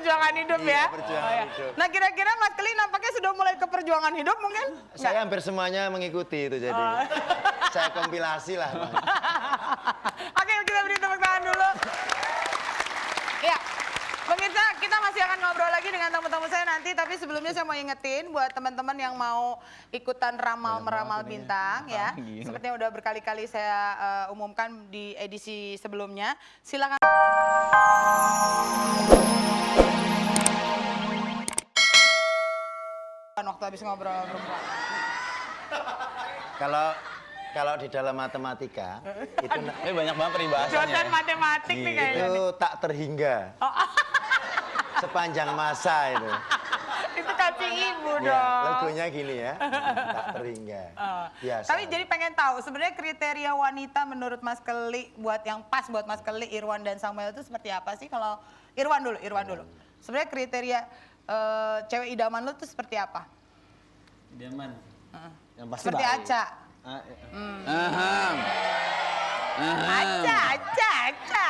perjuangan hidup ya? Perjuangan hidup. Nah kira-kira Mas Keli nampaknya sudah mulai ke perjuangan hidup mungkin? Saya hampir semuanya mengikuti itu jadi. Saya kompilasi lah. Oke, kita beri tepuk tangan dulu. Ya, pemirsa, kita masih akan ngobrol lagi dengan tamu-tamu saya nanti. Tapi sebelumnya saya mau ingetin buat teman-teman yang mau ikutan ramal-meramal bintang ya. Seperti yang udah berkali-kali saya umumkan di edisi sebelumnya. Silakan. Waktu habis ngobrol berdua. Kalau di dalam matematika itu Ini banyak banget peribahasannya. Dosen matematik nih kayaknya. itu tak terhingga sepanjang masa itu. Itu kasih ibu Ya, dong. logonya gini ya, tak terhingga. Biasa. Tapi jadi pengen tahu sebenarnya kriteria wanita menurut Mas Keli buat yang pas buat Mas Keli, Irwan dan Samuel itu seperti apa sih? Kalau Irwan dulu. Sebenarnya kriteria cewek idaman lu tuh seperti apa? Idaman. Yang pasti Seperti baik. Aca. Aca.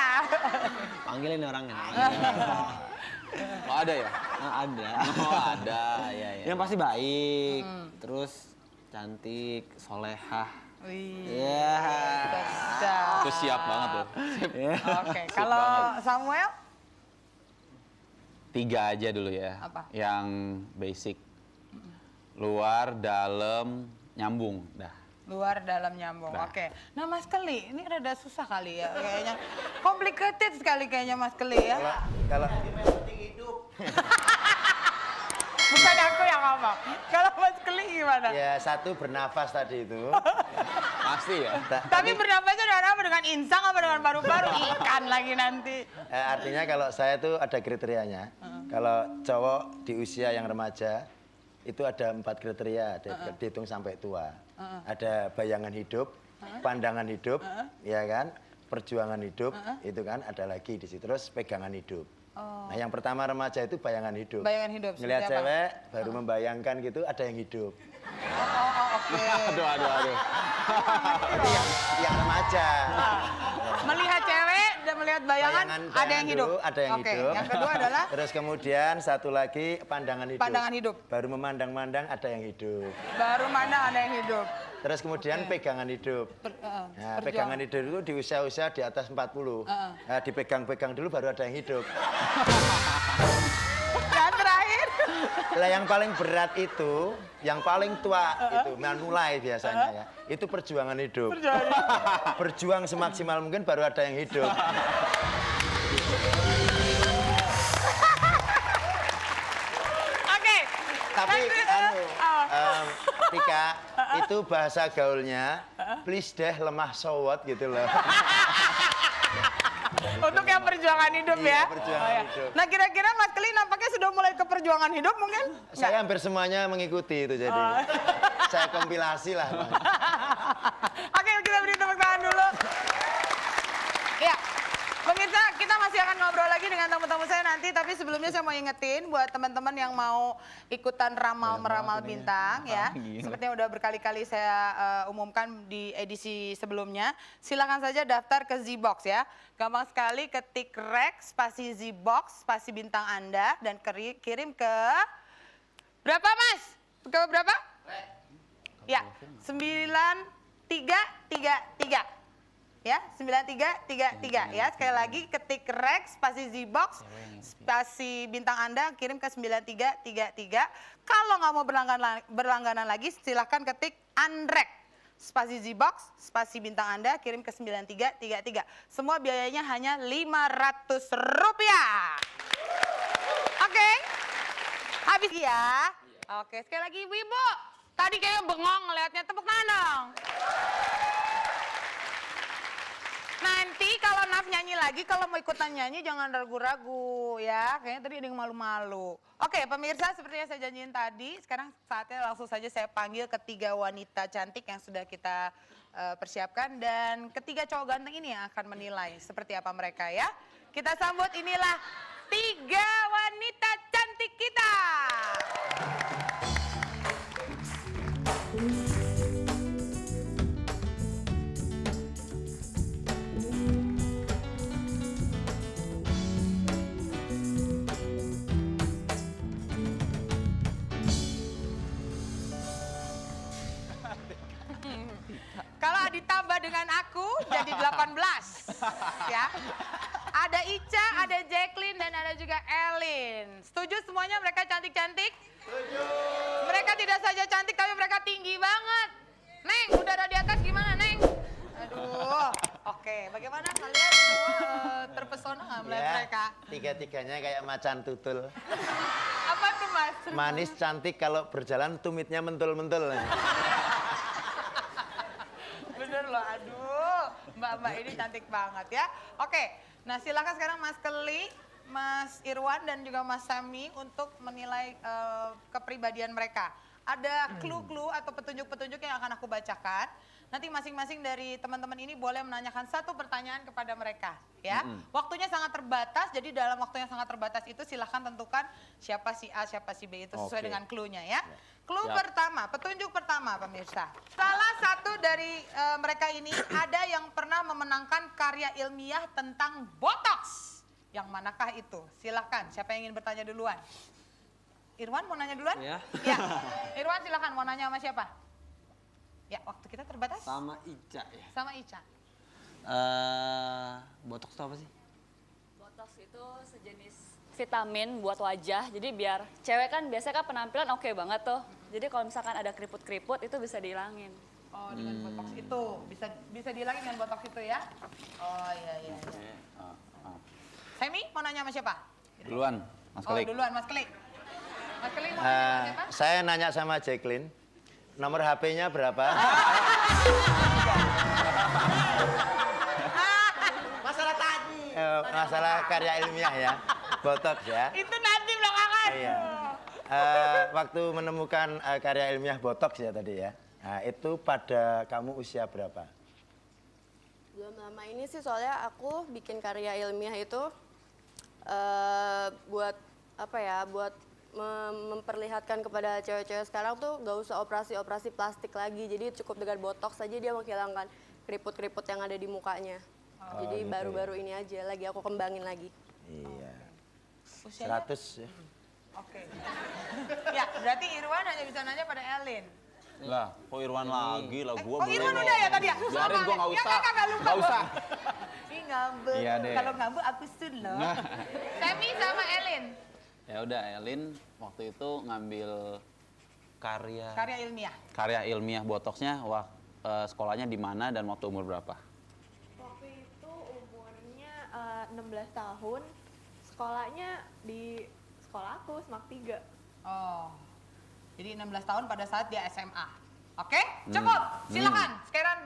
Panggilin orangnya. Oh ada ya? Ada. Oh ada, ya. Yang pasti baik, terus cantik, solehah. Wih. Iya. Sedap. Itu siap banget tuh. Oke, kalau Samuel 3 aja dulu ya. Apa? Yang basic. Luar, dalam, nyambung. Dah. luar dalam nyambung. Oke. Nah Mas Keli, ini rada susah kali ya kayaknya. Complicated sekali kayaknya Mas Keli ya. Kalau Bukan aku yang ngomong. Kalau Mas Keli gimana? ya satu bernafas tadi itu. Pasti ya. Tapi bernafasnya dengan apa? Dengan insang apa dengan paru-paru? Ikan lagi nanti. Artinya kalau saya tuh ada kriterianya. Kalau cowok di usia yang remaja itu ada 4 kriteria, dihitung sampai tua. Ada bayangan hidup, pandangan hidup, ya kan, perjuangan hidup, itu kan ada lagi di situ. Terus pegangan hidup. Nah yang pertama remaja itu bayangan hidup. Bayangan hidup. Ngelihat seperti apa? cewek baru membayangkan gitu ada yang hidup. Oke. Aduh. Itu yang remaja. Melihat cewek dan melihat bayangan, ada yang hidup. Ada yang Oke. hidup. Yang kedua adalah Terus kemudian satu lagi pandangan hidup. pandangan hidup. Baru memandang-mandang ada yang hidup. Baru mana ada yang hidup. Terus kemudian pegangan hidup. Nah, pegangan hidup itu di usia-usia di atas 40. Nah, dipegang-pegang dulu baru ada yang hidup. Dan terakhir. Lah yang paling berat itu, yang paling tua itu manulai biasanya ya. Itu perjuangan hidup. Berjuang semaksimal mungkin baru ada yang hidup. Oke. Tapi Tika, itu bahasa gaulnya please deh lemah sowot gitu loh. Untuk yang perjuangan hidup Iya, ya. perjuangan hidup. Nah kira-kira Mas Keli nampaknya sudah mulai ke perjuangan hidup mungkin? Saya hampir semuanya mengikuti itu jadi. Saya kompilasi lah. Bang. Oke, kita beri tepuk tangan dulu. Ya, pemirsa, kita masih akan ngobrol lagi dengan tamu-tamu saya nanti. Tapi sebelumnya saya mau ingetin buat teman-teman yang mau ikutan ramal-meramal bintang ya. Seperti yang udah berkali-kali saya umumkan di edisi sebelumnya. Silakan saja daftar ke Z-Box ya. Gampang sekali, ketik rek, spasi Z-Box, spasi bintang Anda. Dan kirim ke... Berapa Mas? Ke berapa? Ya, 9333. Ya, 9333 ya. Sekali lagi ketik rek spasi Z-Box spasi bintang Anda kirim ke 9333. Kalau nggak mau berlangganan lagi silahkan ketik Andrek spasi Z-Box spasi bintang Anda kirim ke 9333. Semua biayanya hanya Rp500. Oke. Habis ya. Oke, sekali lagi ibu-ibu. Tadi kayaknya bengong ngelihatnya, tepuk tangan dong. Nanti kalau Naf nyanyi lagi, kalau mau ikutan nyanyi jangan ragu-ragu ya. Kayaknya tadi ada yang malu-malu. Oke pemirsa, seperti yang saya janjiin tadi, sekarang saatnya langsung saja saya panggil ketiga wanita cantik yang sudah kita persiapkan. Dan ketiga cowok ganteng ini yang akan menilai seperti apa mereka ya. Kita sambut, inilah 3 wanita cantik kita. Kalau ditambah dengan aku jadi 18. Ya. Ada Ica, ada Jacqueline, dan ada juga Elin. Setuju semuanya mereka cantik-cantik? Setuju. Mereka tidak saja cantik, tapi mereka tinggi banget. Neng, udara di atas gimana, Neng? Aduh, oke. Bagaimana kalian semua terpesona nggak melihat mereka? Tiga-tiganya kayak macan tutul. Apa tuh, Mas? Manis, cantik, kalau berjalan tumitnya mentul-mentul. Bener loh, aduh. Mbak-mbak ini cantik banget ya. Oke, nah silakan sekarang Mas Keli, Mas Irwan, dan juga Mas Sami untuk menilai kepribadian mereka. Ada clue-clue atau petunjuk-petunjuk yang akan aku bacakan. Nanti masing-masing dari teman-teman ini boleh menanyakan satu pertanyaan kepada mereka, ya. Waktunya sangat terbatas, jadi dalam waktu yang sangat terbatas itu silahkan tentukan siapa si A, siapa si B, itu sesuai dengan clue-nya ya. Clue pertama, petunjuk pertama pemirsa. Salah satu dari mereka ini ada yang pernah memenangkan karya ilmiah tentang botox. Yang manakah itu? Silahkan, siapa yang ingin bertanya duluan? Irwan mau nanya duluan? Ya. Ya. Irwan silahkan, mau nanya sama siapa? Ya, waktu kita terbatas. Sama Ica ya. Sama Ica. Botox itu apa sih? Botox itu sejenis vitamin buat wajah. Jadi biar cewek kan biasanya kan penampilan oke banget tuh. Jadi kalau misalkan ada keriput-keriput itu bisa dihilangin. Oh, dengan botox itu bisa dihilangin dengan botox itu ya? Oh iya. Semi mau nanya sama siapa? Duluan, Mas Oh Kelik. duluan Mas Klik. Mas Klik mau nanya sama siapa? Saya nanya sama Jacqueline, nomor HP-nya berapa? Masalah tadi. Masalah karya ilmiah ya, botox ya. Itu nanti belakangan. Iya. Waktu menemukan karya ilmiah botox ya tadi ya, nah, itu pada kamu usia berapa? Belum lama ini sih soalnya aku bikin karya ilmiah itu buat apa ya, buat memperlihatkan kepada cewek-cewek sekarang tuh gak usah operasi-operasi plastik lagi. Jadi cukup dengan botox saja dia menghilangkan keriput-keriput yang ada di mukanya. Jadi gitu baru-baru ini aja lagi aku kembangin lagi. Iya. Usianya? 100 ya. Oke. Ya, berarti Irwan hanya bisa nanya pada Elin. Lah, kok Irwan lagi lah, gua Oh Irwan udah ya tadi ya? Biarin gua nggak Ya, usah. Kakak lupa. Nggak usah. Ih ngambek. Iya deh. Kalau ngambek aku sun loh. Semi sama Elin. Ya udah, Elin waktu itu ngambil Karya ilmiah. ilmiah botoxnya, sekolahnya di mana dan waktu umur berapa? Waktu itu umurnya 16 tahun, sekolahnya di sekolah aku, Semak 3. Oh. Jadi 16 tahun pada saat dia SMA. Oke, cukup. Silakan. Sekarang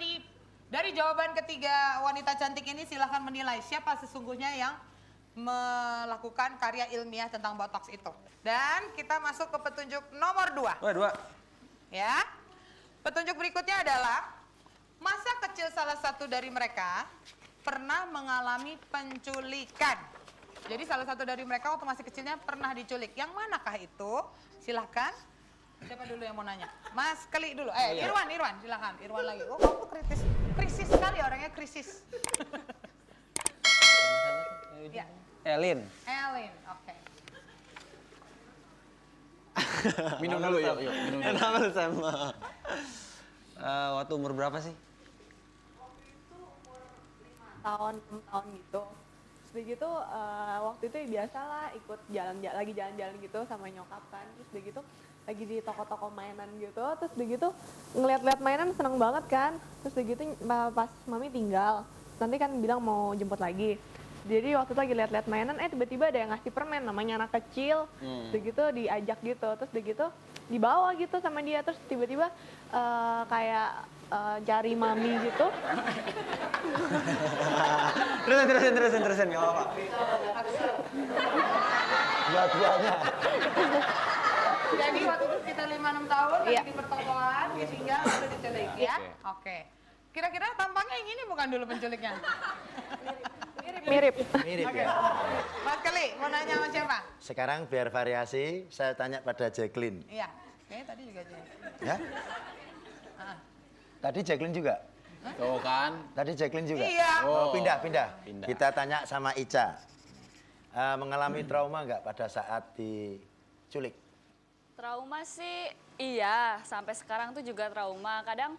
dari jawaban ketiga wanita cantik ini silakan menilai siapa sesungguhnya yang melakukan karya ilmiah tentang botox itu. Dan kita masuk ke petunjuk nomor 2. Dua. Ya. Petunjuk berikutnya adalah masa kecil salah satu dari mereka pernah mengalami penculikan. Jadi salah satu dari mereka waktu masih kecilnya pernah diculik. Yang manakah itu? Silahkan. Siapa dulu yang mau nanya? Mas Keli dulu. Irwan, silahkan. Irwan lagi. Oh, kamu krisis sekali orangnya, krisis. Ya, Elin. Elin, oke. Minum dulu yuk, minum dulu. Kenapa lu sama? Waktu umur berapa sih? Tahun, 6 tahun gitu. Terus begitu waktu itu ya biasalah ikut jalan-jalan gitu sama nyokap kan. Terus begitu lagi di toko-toko mainan gitu. Terus begitu ngeliat-liat mainan seneng banget kan. Terus begitu pas mami tinggal, nanti kan bilang mau jemput lagi. Jadi waktu itu lagi lihat-lihat mainan, tiba-tiba ada yang ngasih permen, namanya anak kecil. Begitu diajak gitu, terus begitu dibawa gitu sama dia. Terus tiba-tiba kayak cari mami gitu. Terusin, nggak apa-apa. Dua-duanya. Jadi waktu itu sekitar 5-6 tahun lagi di pertokoan, dia tinggal lalu diculik ya. Oke. Kira-kira tampangnya yang ini bukan dulu penculiknya? Mirip. Mirip ya. Mas Keli, mau nanya sama siapa? Sekarang biar variasi, saya tanya pada Jacqueline. Iya, kayaknya tadi juga jadi. Ya? Tadi Jacqueline juga? Tuh kan. Tadi Jacqueline juga? Iya. Oh, pindah. Pindah. Kita tanya sama Ica. Mengalami trauma nggak pada saat diculik? Trauma sih iya, sampai sekarang tuh juga trauma. Kadang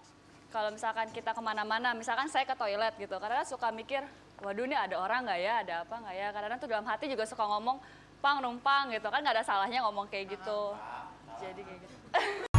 kalau misalkan kita kemana-mana, misalkan saya ke toilet gitu, kadang suka mikir, waduh ini ada orang nggak ya, ada apa nggak ya, kadang tuh dalam hati juga suka ngomong, pang numpang gitu, kan nggak ada salahnya ngomong kayak gitu. Jadi kayak gitu.